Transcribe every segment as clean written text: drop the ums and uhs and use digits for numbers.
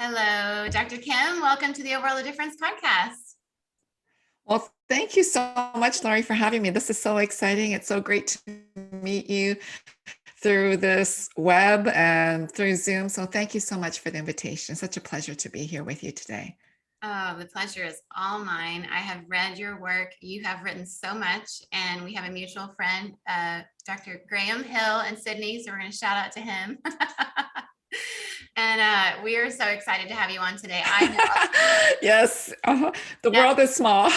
Hello, Dr. Kim. Welcome to the Overall the Difference podcast. Well, thank you so much, Laurie, for having me. This is so exciting. It's so great to meet you through this web and through Zoom. So thank you so much for the invitation. Such a pleasure to be here with you today. Oh, the pleasure is all mine. I have read your work. You have written so much, and we have a mutual friend, Dr. Graham Hill in Sydney. So we're going to shout out to him. And we are so excited to have you on today. I know. Yes, the Yeah, world is small.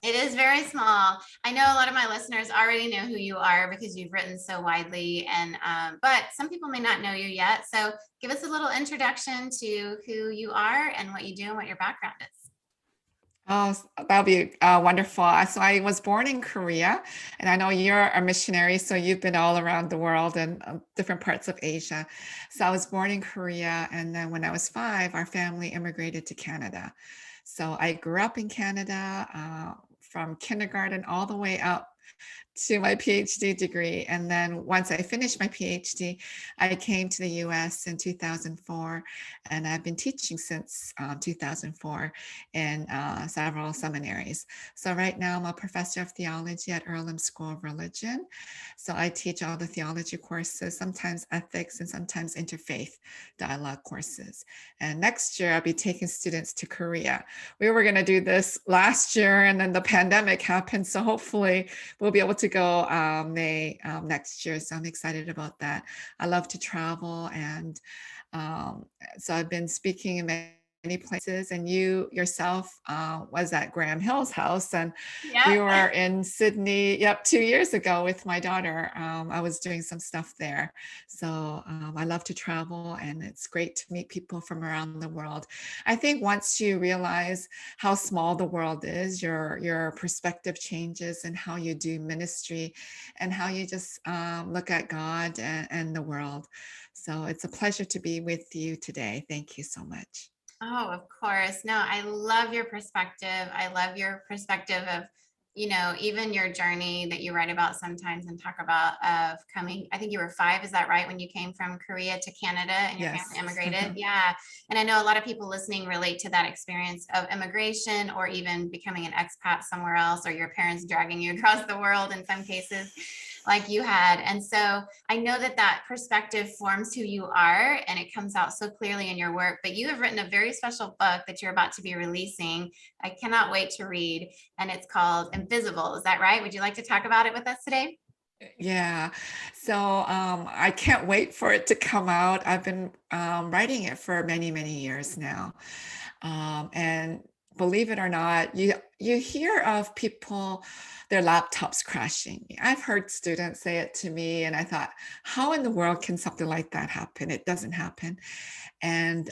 it is very small. I know a lot of my listeners already know who you are because you've written so widely, and but some people may not know you yet. So give us a little introduction to who you are and what you do and what your background is. Oh, that'll be wonderful. So I was born in Korea, and I know you're a missionary, so you've been all around the world and different parts of Asia. So I was born in Korea, and then when I was 5, our family immigrated to Canada. So I grew up in Canada from kindergarten all the way up to my PhD degree. And then once I finished my PhD, I came to the US in 2004, and I've been teaching since 2004 in several seminaries. So right now I'm a professor of theology at Earlham School of Religion. So I teach all the theology courses, sometimes ethics and sometimes interfaith dialogue courses. And next year I'll be taking students to Korea. We were going to do this last year, and then the pandemic happened. So hopefully we'll be able to go May next year. So I'm excited about that. I love to travel. And so I've been speaking in many places, and you yourself was at Graham Hill's house, and Yeah. we were in Sydney, 2 years ago with my daughter. I was doing some stuff there. So I love to travel, and it's great to meet people from around the world. I think once you realize how small the world is, your perspective changes, and how you do ministry, and how you just look at God and the world. So it's a pleasure to be with you today. Thank you so much. Oh, of course. No, I love your perspective. I love your perspective of, even your journey that you write about sometimes and talk about of coming. I think you were 5, is that right? When you came from Korea to Canada and your family Yes. immigrated? Yeah. And I know a lot of people listening relate to that experience of immigration or even becoming an expat somewhere else, or your parents dragging you across the world in some cases, like you had. And so I know that that perspective forms who you are, and it comes out so clearly in your work. But you have written a very special book that you're about to be releasing. I cannot wait to read, and it's called Invisible. Is that right? Would you like to talk about it with us today? Yeah. So I can't wait for it to come out. I've been writing it for many, many years now. And believe it or not, you hear of people, their laptops crashing. I've heard students say it to me, and I thought, how in the world can something like that happen? It doesn't happen. And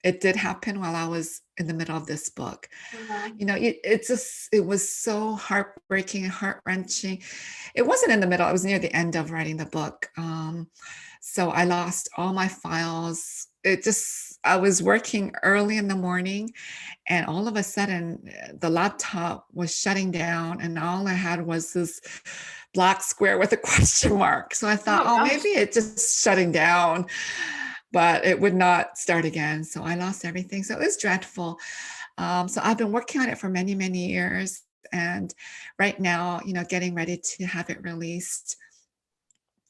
it did happen while I was in the middle of this book. Mhm. It was so heartbreaking and heart-wrenching. It wasn't in the middle, it was near the end of writing the book. So I lost all my files. I was working early in the morning, and all of a sudden the laptop was shutting down, and all I had was this black square with a question mark. So I thought, Oh oh, gosh. maybe it's just shutting down, but it would not start again. So I lost everything. So it was dreadful. So I've been working on it for many, many years. And right now, getting ready to have it released.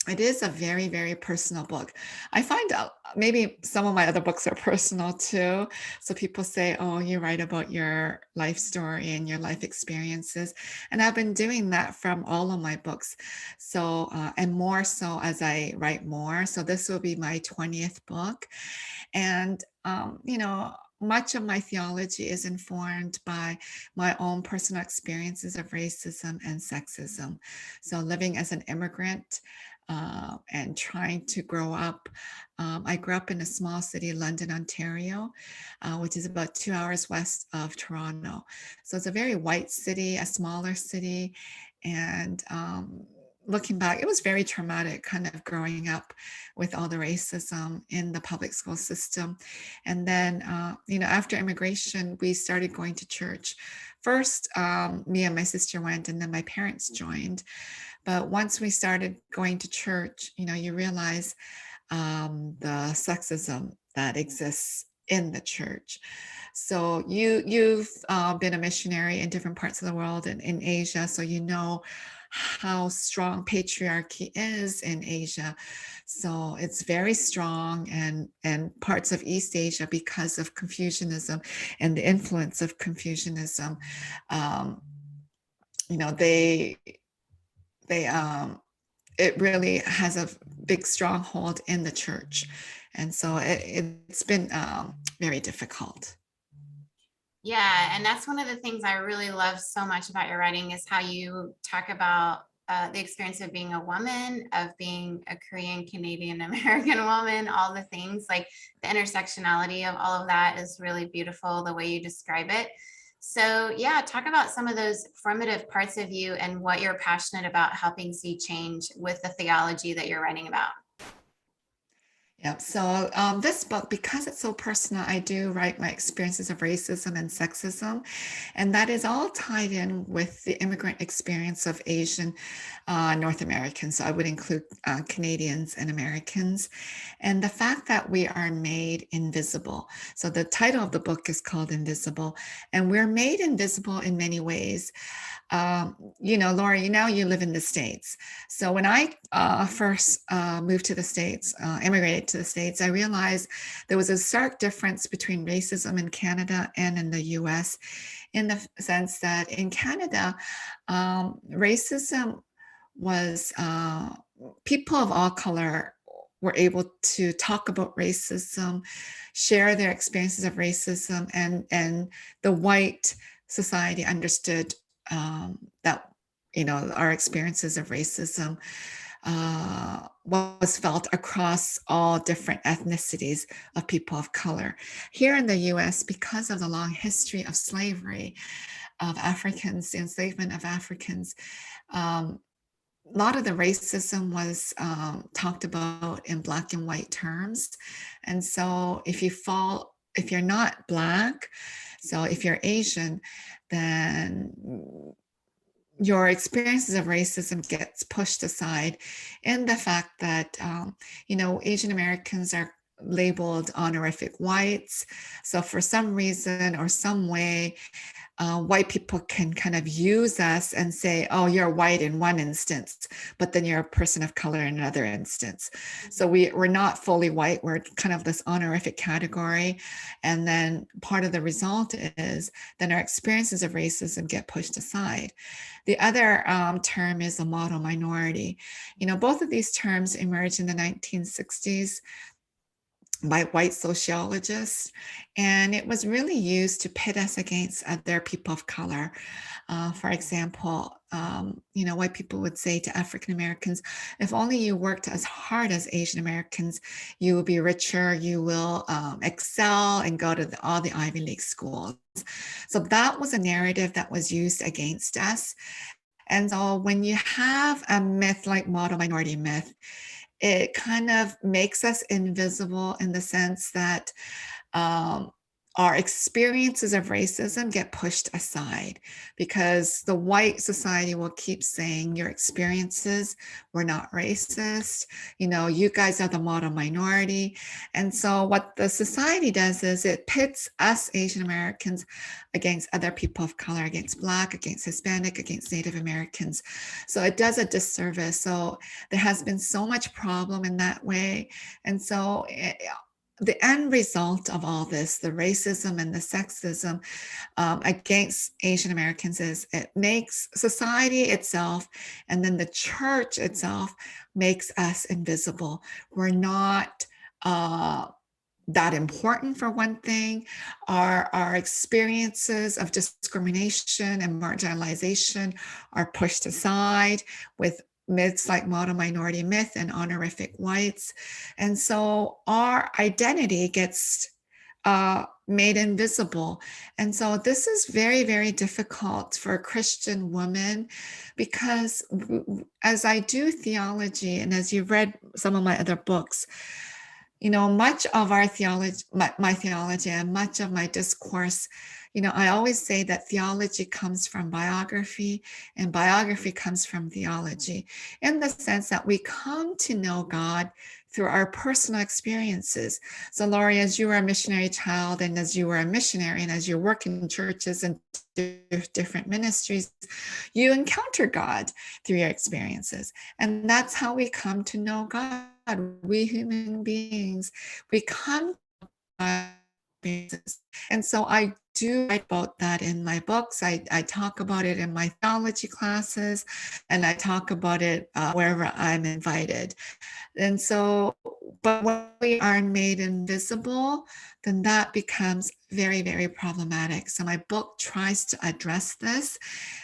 It is a very, very personal book. I find out maybe some of my other books are personal too. So people say, oh, you write about your life story and your life experiences. And I've been doing that from all of my books. So, and more so as I write more. So this will be my 20th book. And, much of my theology is informed by my own personal experiences of racism and sexism. So living as an immigrant, and trying to grow up. I grew up in a small city, London, Ontario, which is about 2 hours west of Toronto. So it's a very white city, a smaller city. And looking back, it was very traumatic kind of growing up with all the racism in the public school system. And then, after immigration, we started going to church. First, me and my sister went, and then my parents joined. But once we started going to church, you realize the sexism that exists in the church. So you've been a missionary in different parts of the world and in Asia, so you know how strong patriarchy is in Asia. So it's very strong, and parts of East Asia, because of Confucianism and the influence of Confucianism, um, you know, they it really has a big stronghold in the church, and so it's been very difficult. Yeah, and that's one of the things I really love so much about your writing is how you talk about the experience of being a woman, of being a Korean Canadian American woman, all the things like the intersectionality of all of that is really beautiful the way you describe it. So, yeah, talk about some of those formative parts of you and what you're passionate about helping see change with the theology that you're writing about. Yeah, so this book, because it's so personal, I do write my experiences of racism and sexism, and that is all tied in with the immigrant experience of Asian North Americans. So I would include Canadians and Americans, and the fact that we are made invisible. So the title of the book is called Invisible, and we're made invisible in many ways. Laura, you live in the States. So when I first moved to the States, immigrated to the States, I realized there was a stark difference between racism in Canada and in the US, in the sense that in Canada, racism was people of all color were able to talk about racism, share their experiences of racism, and the white society understood that our experiences of racism was felt across all different ethnicities of people of color. Here in the US, because of the long history of slavery of Africans, the enslavement of Africans, a lot of the racism was talked about in Black and white terms. And so if you're not Black, so if you're Asian, then your experiences of racism gets pushed aside, in the fact that Asian Americans are labeled honorific whites. So for some reason or some way, white people can kind of use us and say, oh, you're white in one instance, but then you're a person of color in another instance. So we're not fully white. We're kind of this honorific category. And then part of the result is then our experiences of racism get pushed aside. The other term is a model minority. Both of these terms emerged in the 1960s by white sociologists, and it was really used to pit us against other people of color. For example, white people would say to African Americans, if only you worked as hard as Asian Americans, you will be richer, you will excel and go to all the Ivy League schools. So that was a narrative that was used against us. And so when you have a myth like model minority myth, it kind of makes us invisible in the sense that our experiences of racism get pushed aside, because the white society will keep saying your experiences were not racist. You guys are the model minority. And so what the society does is it pits us Asian Americans against other people of color, against Black, against Hispanic, against Native Americans. So it does a disservice. So there has been so much problem in that way. And so the end result of all this, the racism and the sexism against Asian Americans, is it makes society itself and then the church itself makes us invisible. We're not that important, for one thing. Our experiences of discrimination and marginalization are pushed aside with myths like model minority myth and honorific whites. And so our identity gets made invisible. And so this is very, very difficult for a Christian woman, because as I do theology and as you've read some of my other books, much of our theology, my theology and much of my discourse, I always say that theology comes from biography and biography comes from theology, in the sense that we come to know God through our personal experiences. So Laurie, as you were a missionary child, and as you were a missionary, and as you work in churches and different ministries, you encounter God through your experiences. And that's how we come to know God. We human beings, we come to God. And so I do write about that in my books. I talk about it in my theology classes, and I talk about it wherever I'm invited. And so, but when we are made invisible, then that becomes very, very problematic. So my book tries to address this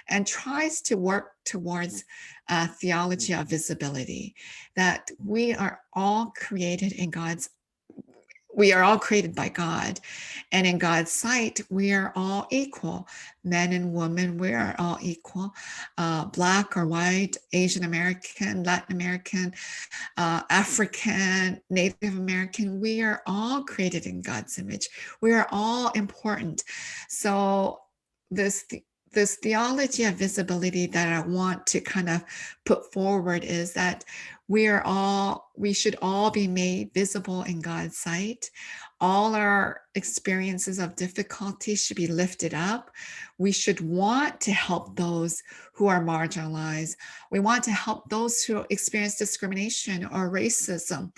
and tries to work towards a theology of visibility, that we are all created in God's we are all created by God, and in God's sight, we are all equal. Men and women, we are all equal. Black or white, Asian American, Latin American, African, Native American, we are all created in God's image. We are all important. So this theology of visibility that I want to kind of put forward is that we should all be made visible in God's sight. All our experiences of difficulty should be lifted up. We should want to help those who are marginalized. We want to help those who experience discrimination or racism.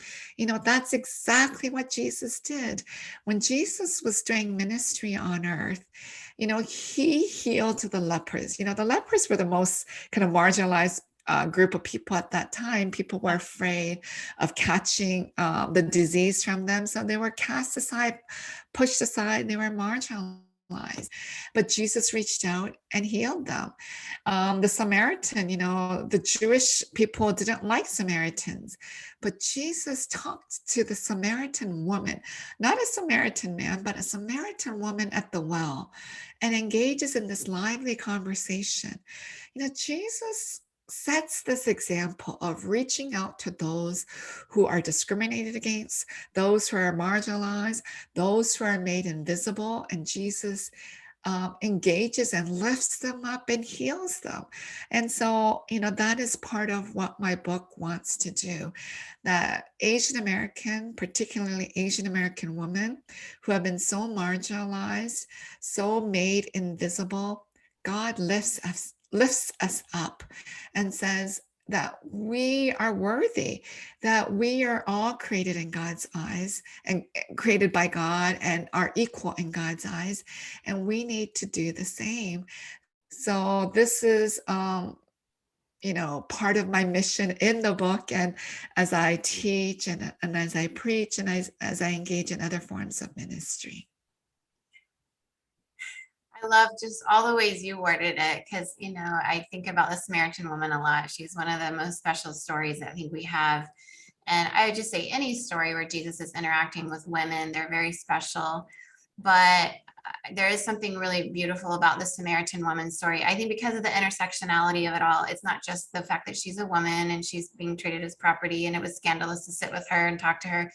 That's exactly what Jesus did. When Jesus was doing ministry on earth, he healed the lepers. The lepers were the most kind of marginalized group of people at that time. People were afraid of catching the disease from them, so they were cast aside, pushed aside, they were marginalized. But Jesus reached out and healed them. The Samaritan, the Jewish people didn't like Samaritans, but Jesus talked to the Samaritan woman, not a Samaritan man, but a Samaritan woman at the well, and engages in this lively conversation. Jesus sets this example of reaching out to those who are discriminated against, those who are marginalized, those who are made invisible, and Jesus engages and lifts them up and heals them. And so, that is part of what my book wants to do. That Asian American, particularly Asian American women who have been so marginalized, so made invisible, God lifts us up and says that we are worthy, that we are all created in God's eyes and created by God and are equal in God's eyes, and we need to do the same. So this is part of my mission in the book, and as I teach and as I preach and as I engage in other forms of ministry. I love just all the ways you worded it, because, I think about the Samaritan woman a lot. She's one of the most special stories I think we have. And I would just say any story where Jesus is interacting with women, they're very special. But there is something really beautiful about the Samaritan woman story. I think because of the intersectionality of it all, it's not just the fact that she's a woman and she's being treated as property and it was scandalous to sit with her and talk to her,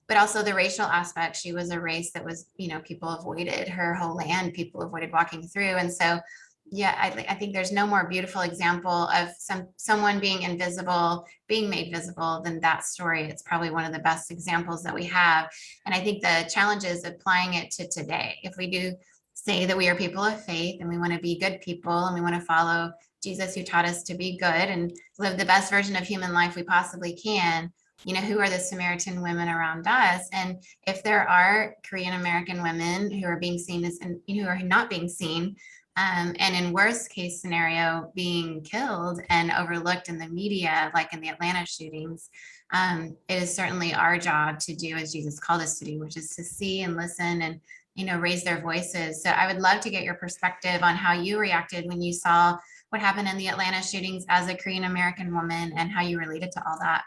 but also the racial aspect. She was a race that was, people avoided her whole land, people avoided walking through. And so, yeah, I think there's no more beautiful example of someone being invisible, being made visible than that story. It's probably one of the best examples that we have. And I think the challenge is applying it to today. If we do say that we are people of faith and we want to be good people and we want to follow Jesus, who taught us to be good and live the best version of human life we possibly can, who are the Samaritan women around us? And if there are Korean American women who are being seen as, and who are not being seen, and in worst case scenario, being killed and overlooked in the media, like in the Atlanta shootings, it is certainly our job to do as Jesus called us to do, which is to see and listen and, raise their voices. So I would love to get your perspective on how you reacted when you saw what happened in the Atlanta shootings as a Korean American woman and how you related to all that.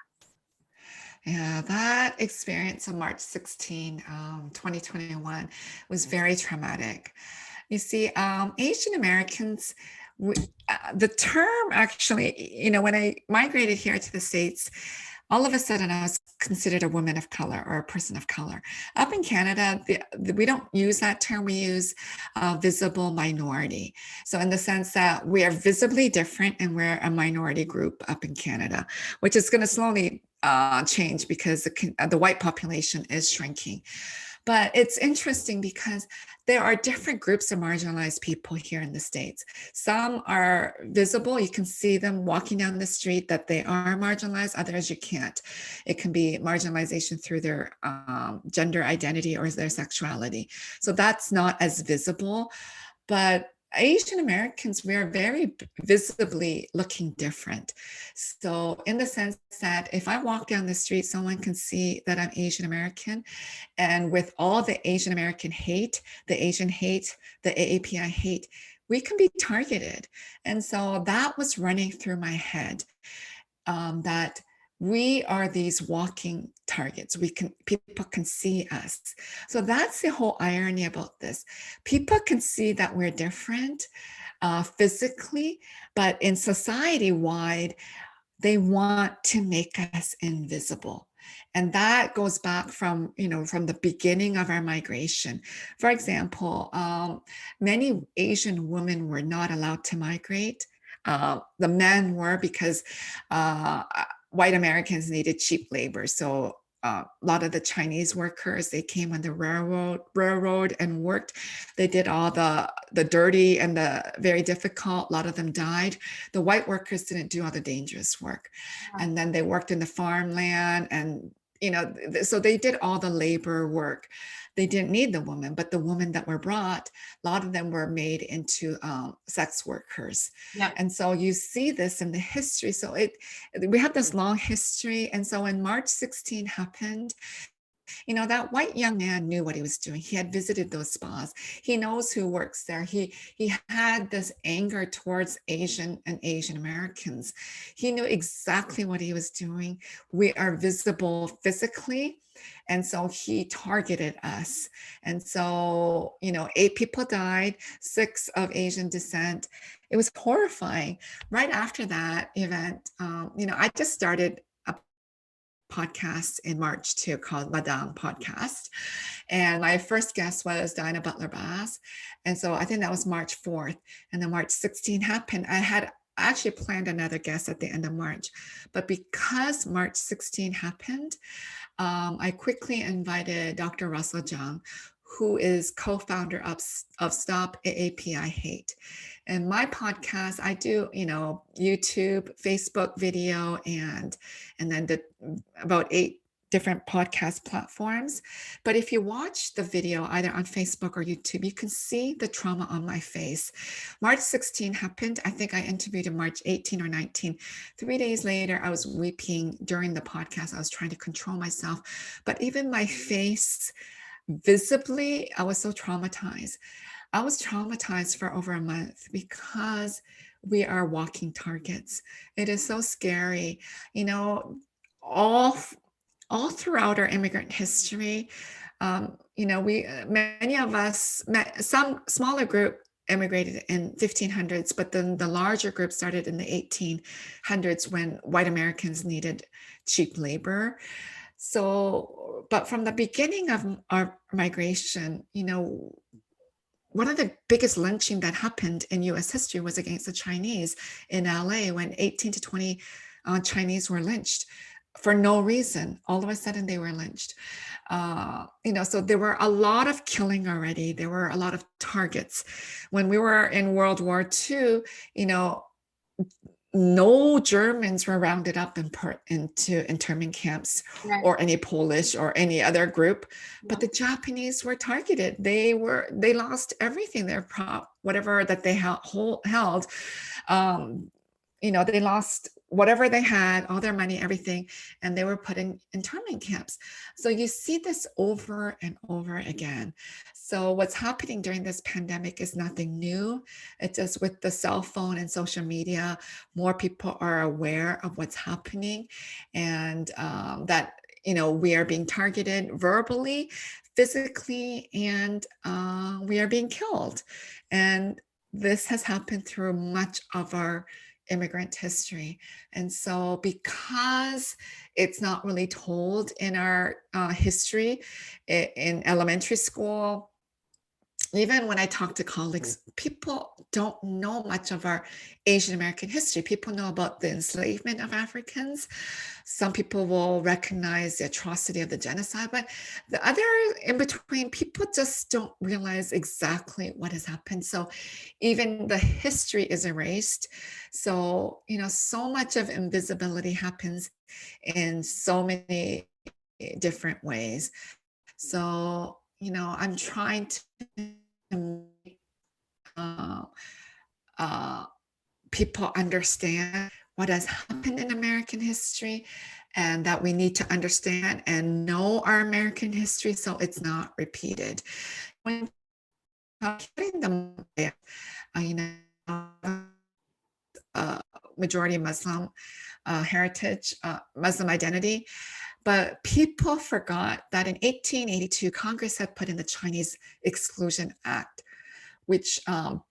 Yeah, that experience on March 16, 2021 was very traumatic. You see, Asian Americans, the term actually, when I migrated here to the States, all of a sudden I was considered a woman of color or a person of color. Up in Canada, we don't use that term. We use visible minority. So in the sense that we are visibly different and we're a minority group up in Canada, which is going to slowly change because the white population is shrinking. But it's interesting because there are different groups of marginalized people here in the States. Some are visible. You can see them walking down the street that they are marginalized. Others you can't. It can be marginalization through their gender identity or their sexuality. So that's not as visible. But Asian Americans, we are very visibly looking different. So in the sense that if I walk down the street, someone can see that I'm Asian American. And with all the Asian American hate, the Asian hate, the AAPI hate, we can be targeted. And so that was running through my head, that we are these walking targets. People can see us. So that's the whole irony about this. People can see that we're different physically, but in society wide, they want to make us invisible. And that goes back from the beginning of our migration. For example, many Asian women were not allowed to migrate. The men were because white Americans needed cheap labor. So a lot of the Chinese workers, they came on the railroad and worked. They did all the dirty and the very difficult. A lot of them died. The white workers didn't do all the dangerous work. And then they worked in the farmland and so they did all the labor work. They didn't need the women, but the women that were brought, a lot of them were made into sex workers. Yep. And so you see this in the history. So we have this long history. And so when March 16 happened, that white young man knew what he was doing. He had visited those spas. He knows who works there. He had this anger towards Asian and Asian Americans. He knew exactly what he was doing. We are visible physically. And so he targeted us. And so, 8 people died, 6 of Asian descent. It was horrifying. Right after that event, I just started podcast in March too, called Madame Podcast. And my first guest was Diana Butler Bass. And so I think that was March 4th. And then March 16 happened. I actually planned another guest at the end of March. But because March 16 happened, I quickly invited Dr. Russell Zhang, who is co-founder of Stop AAPI Hate. And my podcast, I do, YouTube, Facebook video, and then about 8 different podcast platforms. But if you watch the video either on Facebook or YouTube, you can see the trauma on my face. March 16 happened. I think I interviewed in March 18 or 19. 3 days later, I was weeping during the podcast. I was trying to control myself. But even my face, visibly, I was so traumatized. I was traumatized for over a month because we are walking targets. It is so scary. All throughout our immigrant history, many of us, some smaller group immigrated in 1500s, but then the larger group started in the 1800s when white Americans needed cheap labor. So, but from the beginning of our migration, one of the biggest lynching that happened in US history was against the Chinese in LA when 18 to 20 Chinese were lynched for no reason. All of a sudden they were lynched. So there were a lot of killing already. There were a lot of targets. When we were in World War II, no Germans were rounded up and put into internment camps, right, or any Polish or any other group, but the Japanese were targeted. They lost everything, their whatever that they held. They lost whatever they had, all their money, everything, and they were put in internment camps. So you see this over and over again. So what's happening during this pandemic is nothing new. It's just with the cell phone and social media, more people are aware of what's happening, and that we are being targeted verbally, physically, and we are being killed. And this has happened through much of our immigrant history. And so because it's not really told in our history in elementary school, even when I talk to colleagues, people don't know much of our Asian American history. People know about the enslavement of Africans. Some people will recognize the atrocity of the genocide, but the other in between, people just don't realize exactly what has happened. So even the history is erased. So, so much of invisibility happens in so many different ways. So, I'm trying to make uh, uh, people understand what has happened in American history, and that we need to understand and know our American history so it's not repeated. When getting them, majority Muslim heritage, Muslim identity, but people forgot that in 1882, Congress had put in the Chinese Exclusion Act, which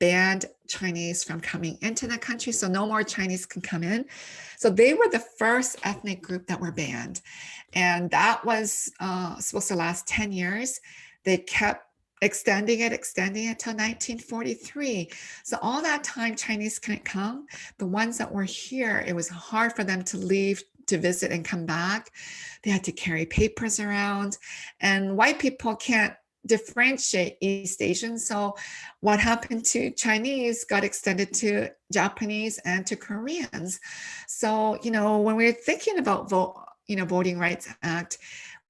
banned Chinese from coming into the country. So no more Chinese can come in. So they were the first ethnic group that were banned. And that was supposed to last 10 years. They kept extending it till 1943. So all that time, Chinese couldn't come. The ones that were here, it was hard for them to leave to visit and come back. They had to carry papers around, and white people can't differentiate East Asians. So what happened to Chinese got extended to Japanese and to Koreans. So, when we're thinking about Voting Rights Act,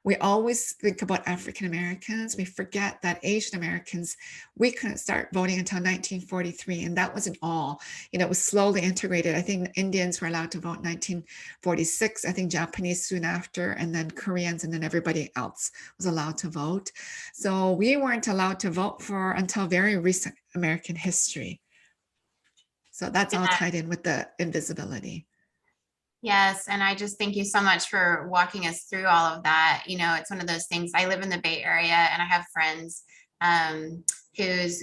we always think about African Americans. We forget that Asian Americans, we couldn't start voting until 1943, and that wasn't all. It was slowly integrated. I think Indians were allowed to vote in 1946. I think Japanese soon after, and then Koreans, and then everybody else was allowed to vote. So we weren't allowed to vote until very recent American history. So that's all tied in with the invisibility. Yes. And I just thank you so much for walking us through all of that. It's one of those things. I live in the Bay Area, and I have friends whose,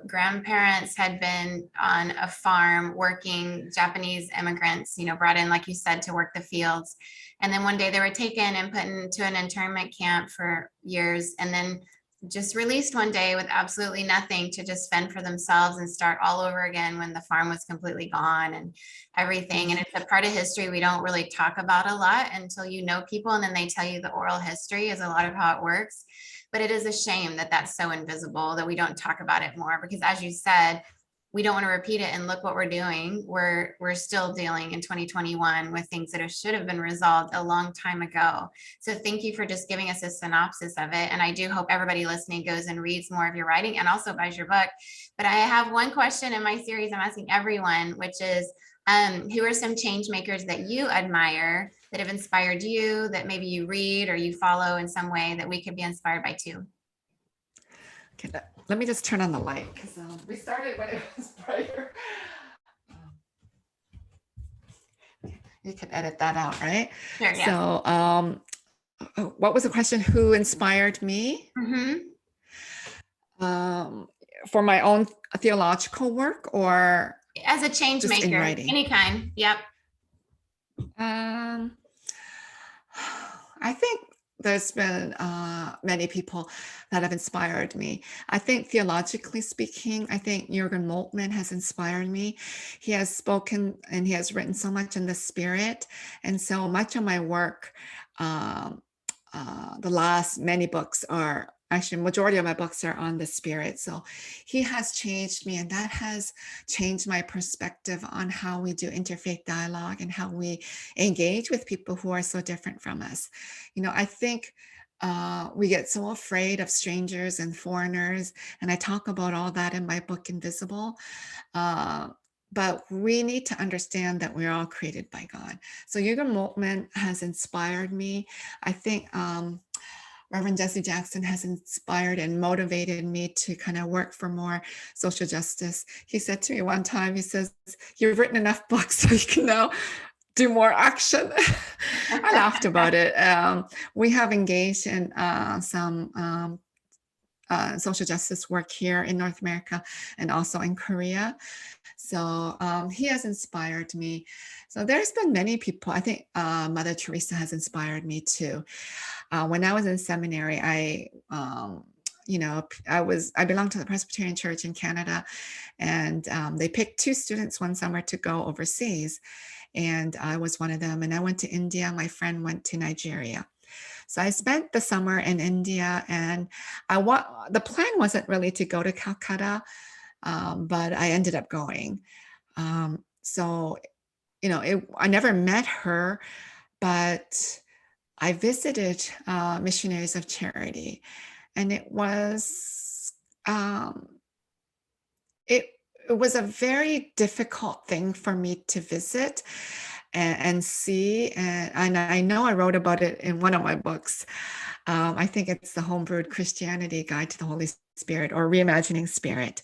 grandparents had been on a farm working, Japanese immigrants, brought in, like you said, to work the fields. And then one day they were taken and put into an internment camp for years, and then just released one day with absolutely nothing to just fend for themselves and start all over again when the farm was completely gone and everything. And it's a part of history we don't really talk about a lot until people, and then they tell you the oral history is a lot of how it works. But it is a shame that that's so invisible, that we don't talk about it more, because as you said, we don't want to repeat it. And look what we're doing. We're still dealing in 2021 with things that should have been resolved a long time ago. So thank you for just giving us a synopsis of it. And I do hope everybody listening goes and reads more of your writing and also buys your book. But I have one question in my series I'm asking everyone, which is, who are some change makers that you admire, that have inspired you, that maybe you read or you follow in some way that we could be inspired by too? Okay, let me just turn on the light, because we started when it was brighter. You can edit that out, right? Sure, yeah. So what was the question? Who inspired me? For my own theological work, or as a change just maker, in writing? any kind. Yep. I think there's been many people that have inspired me. I think theologically speaking, I think Jürgen Moltmann has inspired me. He has spoken and he has written so much in the Spirit. And so much of my work, the last many books are, actually majority of my books are on the Spirit. So he has changed me, and that has changed my perspective on how we do interfaith dialogue and how we engage with people who are so different from us. I think we get so afraid of strangers and foreigners, and I talk about all that in my book, Invisible. But we need to understand that we're all created by God. So Jürgen Moltmann has inspired me. I think Reverend Jesse Jackson has inspired and motivated me to kind of work for more social justice. He said to me one time, he says, "You've written enough books so you can now do more action." I laughed about it. We have engaged in some social justice work here in North America and also in Korea. So he has inspired me. So there's been many people. I think Mother Teresa has inspired me too. When I was in seminary, I belonged to the Presbyterian Church in Canada, and they picked 2 students one summer to go overseas. And I was one of them. And I went to India. My friend went to Nigeria. So I spent the summer in India, and the plan wasn't really to go to Calcutta, but I ended up going. So, I never met her, but I visited Missionaries of Charity, and it was it was a very difficult thing for me to visit and see. And I know I wrote about it in one of my books. I think it's the Homebrewed Christianity Guide to the Holy Spirit, or Reimagining Spirit.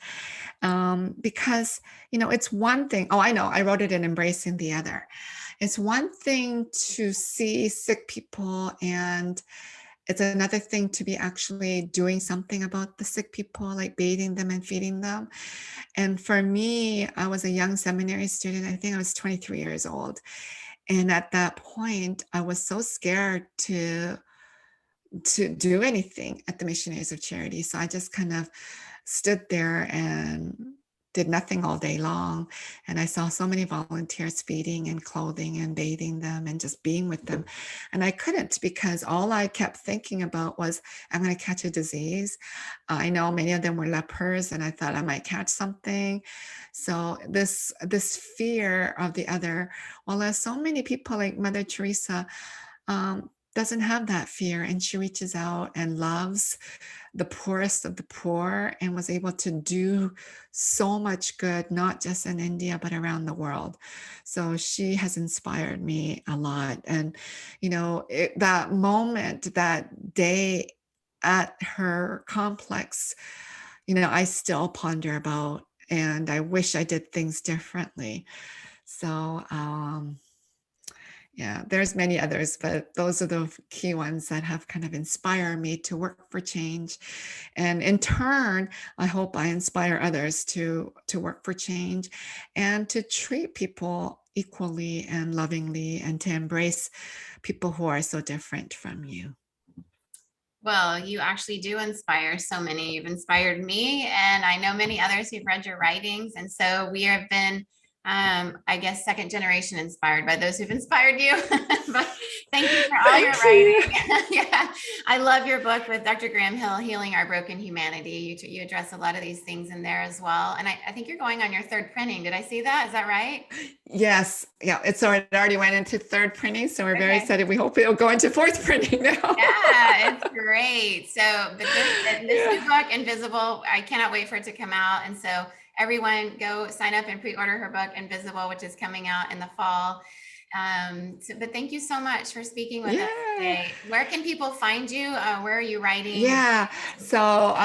Because, it's one thing. Oh, I know. I wrote it in Embracing the Other. It's one thing to see sick people, and it's another thing to be actually doing something about the sick people, like bathing them and feeding them. And for me, I was a young seminary student. I think I was 23 years old. And at that point, I was so scared to do anything at the Missionaries of Charity. So I just kind of stood there and did nothing all day long. And I saw so many volunteers feeding and clothing and bathing them and just being with them. And I couldn't, because all I kept thinking about was, I'm going to catch a disease. I know many of them were lepers, and I thought I might catch something. So this fear of the other, well, there's so many people like Mother Teresa, doesn't have that fear, and she reaches out and loves the poorest of the poor, and was able to do so much good, not just in India, but around the world. So she has inspired me a lot. And, that moment, that day at her complex, I still ponder about, and I wish I did things differently. So, yeah, there's many others, but those are the key ones that have kind of inspired me to work for change. And in turn, I hope I inspire others to work for change and to treat people equally and lovingly, and to embrace people who are so different from you. Well, you actually do inspire so many. You've inspired me, and I know many others who've read your writings. And so we have been, I guess, second generation inspired by those who've inspired you. But thank you for all your writing. Yeah, I love your book with Dr. Graham Hill, Healing Our Broken Humanity. You address a lot of these things in there as well. And I think you're going on your 3rd printing. Did I see that? Is that right? Yes. Yeah. It already went into 3rd printing. So we're very Okay. excited. We hope it'll go into 4th printing now. Yeah, it's great. So, but this new book, Invisible, I cannot wait for it to come out. And so everyone go sign up and pre-order her book, Invisible, which is coming out in the fall. But thank you so much for speaking with us today. Where can people find you? Where are you writing? Yeah. So,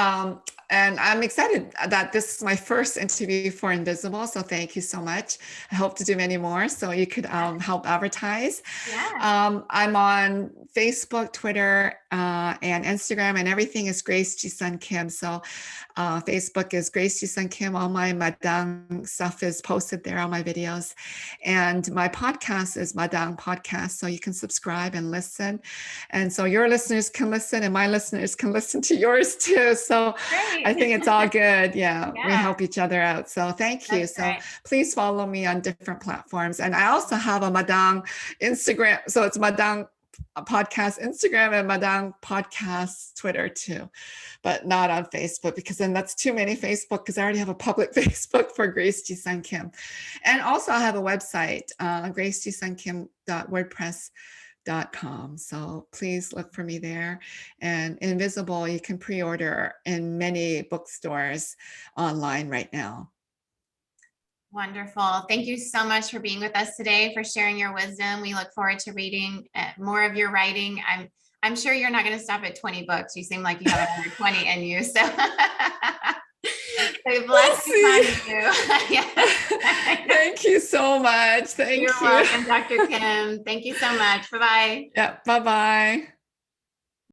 and I'm excited that this is my first interview for Invisible. So thank you so much. I hope to do many more, so you could help advertise. Yeah. I'm on Facebook, Twitter, and Instagram, and everything is Grace Ji Sun Kim. So Facebook is Grace Ji Sun Kim. All my Madang stuff is posted there, all my videos. And my podcast is Madang Podcast. So you can subscribe and listen. And so your listeners can listen, and my listeners can listen to yours too. So Great. I think it's all good. Yeah, we help each other out. So thank you. That's so right. Please follow me on different platforms. And I also have a Madang Instagram. So it's Madang Podcast Instagram and Madang Podcast Twitter too, but not on Facebook, because then that's too many Facebook, because I already have a public Facebook for Grace Ji Sun Kim. And also I have a website, gracejisunkim.wordpress.com. So please look for me there. And Invisible, you can pre-order in many bookstores online right now. Wonderful. Thank you so much for being with us today, for sharing your wisdom. We look forward to reading more of your writing. I'm sure you're not going to stop at 20 books. You seem like you have another 20 in you. So bless you. Thank you so much. Thank you. You're welcome, Dr. Kim. Thank you so much. Bye-bye. Yeah. Bye-bye.